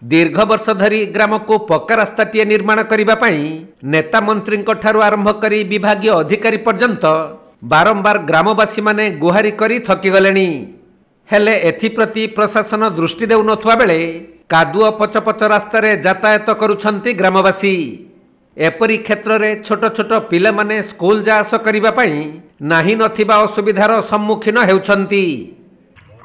दीर्घ वर्ष धरी ग्राम को पक्का रास्ताटीए निर्माण करने नेता मंत्री आरंभ कर विभागीय अधिकारी पर्यंत बारंबार ग्रामवासी माने गुहारी करी थकीगले हेले एथिप्रति प्रशासन दृष्टि देउ नथुवा बेले कादुओ पचपच रास्तार यातायात करुछंती ग्रामवासी। एपरी क्षेत्र में छोट छोट पिला माने स्कूल जा आस करने नाही नथिबा असुविधार सम्मुखीन हेउछंती।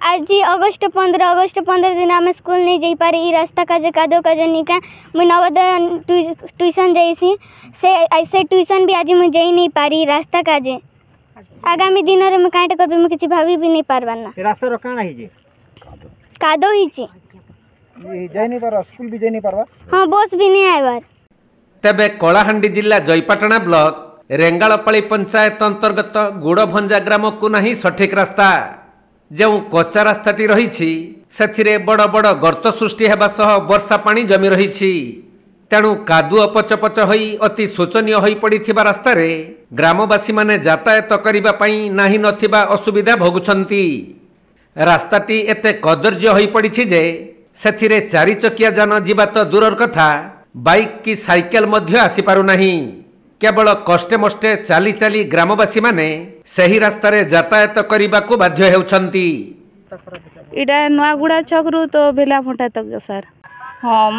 आज अगस्त 15 दिन आम स्कूल नहीं जाई पारे रास्ता काजे कादो काजे निका मुई नवोदय ट्यूशन जाइसी से ऐसे ट्यूशन भी आज मुई जाई नहीं पारी रास्ता काजे आगामी दिन रे मैं काटे करबे मैं किछि भाभी भी नहीं पारबाना रास्ता रो काना हिजे कादो हिची जाई नहीं पार स्कूल भी जाई नहीं पारबा। हां बस भी नहीं आइबार। तेबे कलाहांडी जिला जयपाटना ब्लॉक रेंगालपाली पंचायत अंतर्गत गुड़भंजा ग्राम को नहीं सठिक रास्ता जो कच्चा रास्ताटी रही से बड़ बड़ गर्त सृष्टि होगा सह वर्षा पानी जमी रही तेणु कादुओ पचपच होई अति शोचनीय होई पड़िथिबा रास्ता रे ग्रामवासी माने यातायात करिबा पई नाही नथिबा असुविधा भोगुछंती। रास्ताटी एते कदर्य होई पड़िछि जे सेथिरे चारि चकिया जान जीवा तो दूरर कथा बाइक की साइकेल मध्य आसी पारु नाही। केवल कष्टे मष्टे चाली चाली ग्रामवासी माने सही रास्तार यातायात करने को बाध्य हेउछंती। इटा नुआगुड़ा छकरू तो बेला फटा तक सर हाँ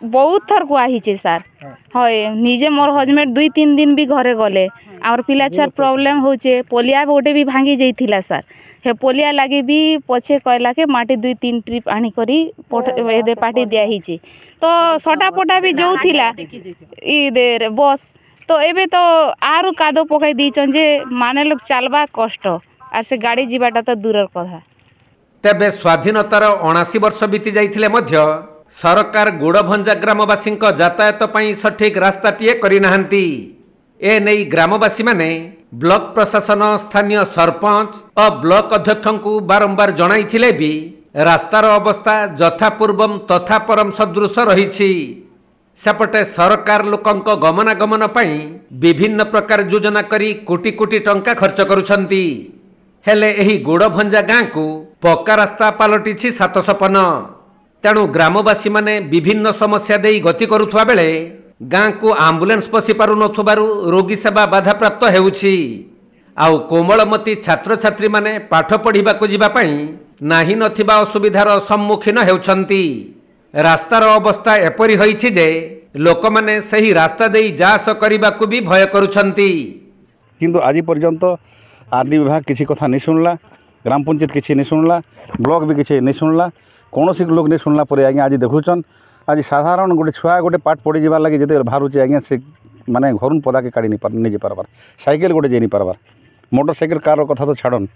बहुत थर कहुचे सर हाँ निजे मोर हजबैंड 2-3 दिन भी घरे गले आम पिला छुआर प्रोब्लेम होचे पोलिया गोटे भी भांगी जाइथिला सर हे पोलिया लगे भी पछे कहला के माटी 2-3 ट्रिप आनी करी एदे पाटी दिया हिचे तो सटापटा भी जो थिला इधर बस तो एबे तो आरु कादो पकाई दीचन जे माने लोग चलबा कष्ट आ से गाड़ी जीवाटा तो दूरर कथा। तेबे स्वाधीनतार 79 वर्ष बीती जाइथिले मध्य सरकार गुड़भंजा ग्रामवासी यातायात पई सठिक रास्ताटीए करि नाहंती। ए नै ग्रामवासी माने ब्लॉक प्रशासन स्थानीय सरपंच और ब्लॉक अध्यक्ष को बारंबार जणाइथिले भी रास्तार अवस्था यथापूर्वम तथा परम सदृश रही। सेपटे सरकार लोकंक गमनागमन पई विभिन्न प्रकार योजना करी कोटी कोटी टंका खर्च करुछंती हेले एही गुड़भंजा गाँ को पक्का रास्ता पलटिछि सात सपन। तेणु ग्रामवासी माने विभिन्न समस्या देई गति करुथुवा बेले गाँ को आम्बुलेंस पशि पारु नथुबारु रोगी सेवा बाधाप्राप्त हेउछि। आउ कोमलमती छात्र छात्री माने पाठ पढ़िबाकु जिबा पई नाही नथिबा असुविधार सम्मुखीन हेउछंती। रास्तार अवस्था एपरी होइछि जे लोक माने सही रास्ता देई जास करिबाकु भी भय करुछंती। किंतु आज पर्यंत आरडी विभाग किसी कथा नहीं शुणला ग्राम पंचायत किसी नहीं शुणला ब्लॉक भी किसी नहीं शुणला कौन लोग नहीं शुणला पर आज्ञा आज देखुन आज साधारण गोटे छुआ गोटे पाठ पढ़ी जाबार लगे जिते बाहर आज्ञा से माने घर पदा के काढ़ी नहीं जा पारबार साइकेल गोटे जाई नहीं पारबार मोटरसाइकेल कार कथा तो छाड़न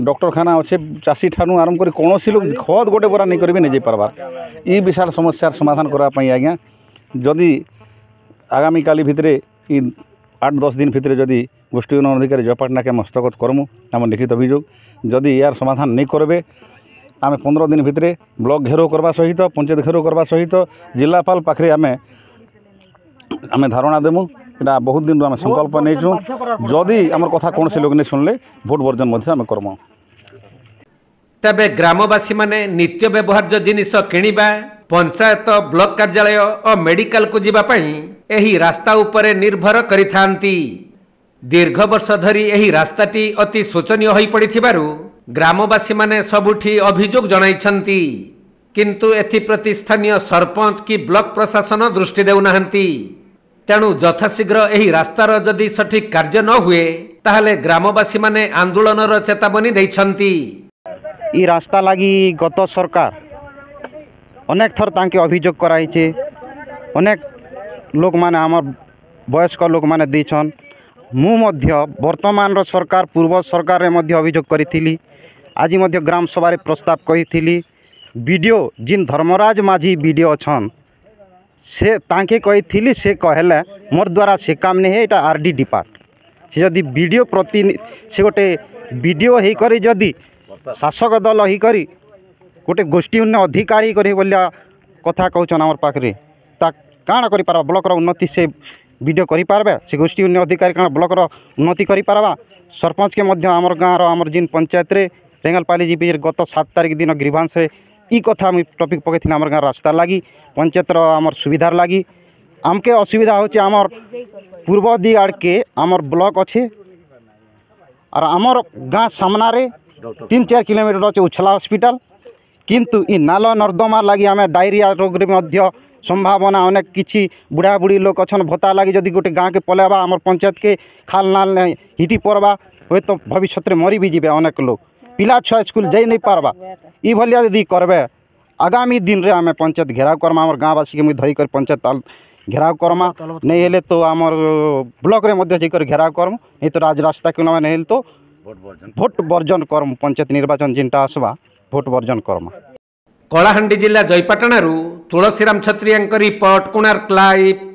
डॉक्टरखाना अच्छे चाषी ठानु आरंभ कर कौन लोग खद गोटे बरा नहीं करेंगे नहीं जा पारबार ये विशाल समस्यार समाधान करने आज्ञा जदि आगामी काली भितरे 8-10 दिन भितर जदि गोष्ठी उन्नयन अधिकारी जयपाटना के हस्तगत करमु आम लिखित अभियोग जदि यार समाधान नहीं करेंगे आम 15 दिन भितर ब्लॉक घेराव करवा सहित पंचायत घेराव करवा सहित जिलापाल पाखे आम धारणा देमु इटा बहुत दिन आम संकल्प नहीं जदि आम कथा कौन से लोग नहीं शुणले भोट वर्जन आम करमु। तबे ग्रामवासी माने नित्य व्यवहार्य जिनिस किनिबा पंचायत ब्लॉक कार्यालय और मेडिकल को जीवा पई एही रास्ता उपरे निर्भर करिथांती। दीर्घ वर्ष धरी एही रास्ताटी अति शोचनीय होई पड़िथिबारु ग्रामवासी माने सबुठी अभियोग जणाइछंती किंतु एथिप्रति स्थानीय सरपंच की ब्लॉक प्रशासन दृष्टि देउ नाहंती। तेणु यथाशीघ्र एही रास्तार जदि सठिक कार्य न हुए ताहले ग्रामवासी माने आंदोलनर चेतावनी दैछंती। ई रास्ता लगी गत सरकार अनेक थर तांके अभियोग कराइछे अनेक लोक माने आमर वयस्क लोक माने देछन मु मध्य वर्तमान रो सरकार पूर्व सरकार रे मध्य अभियोग करिथिली आज मध्य ग्राम सभा रे प्रस्ताव कहिथिली वीडियो जिन धर्मराज माझी वीडियो अछन से तांके कहिथिली से कहले मोर द्वारा से काम नहीं है एटा आरडी डिपार्ट से जदि वीडियो प्रति से गोटे वीडियो हे करी जदि शासक दल ही करी गोटे गोष्ठी उन्नयन अधिकारी करी बोलिया कथा कहछन हमर पाखरे ता काना करि पारबा ब्लॉक रो उन्नति से वीडियो करि पारबे से गोष्ठी उन्नयन अधिकारी काना ब्लॉक रो उन्नति करि पारबा सरपंच के मध्य हमर गाँव रो हमर जिन पंचायत रे रेंगलपाली जी गत 7 तारिख दिन ग्रीवांस ई कथा मुझे टॉपिक पकई आम गाँव रास्ता लगी पंचायत आमर सुविधार लगी आमके असुविधा होचे आमर पूर्व दी आड़ के आमर ब्लॉक अच्छे और आमर गाँ सामना रे 3-4 किलोमीटर अच्छे उछला हॉस्पिटल किंतु इ नाल नर्दमा लगी आम डायरिया रोग रे संभावना अनेक किसी बुढ़ा बुढ़ी लोग अच्छा भत्ता लगी जदि गोटे गाँ के पलैबा आम पंचायत के खाल नाल हिटी पड़वा हे तो भविष्य में मरी भी जीवे अनेक लोग पिला छुआ स्कूल जाई नहीं पारबा ई भलिया यदि करबे आगामी दिन रे आम पंचायत घेराव करमा आम गाँववासी के मुझे धरिकर पंचायत घेराव करमा नहीं हेले तो आमर ब्लॉक रे मध्य जाकर घेराव करम नहीं तो राज रास्ता क्यों नहीं हेले तो भोट बर्जन करम पंचायत निर्वाचन जिनटा आसवा भोट बर्जन करमा। कलाहांडी जिला जयपाटणारू तुलसीराम छत्रियांक रिपोर्ट कोणार्क लाइव।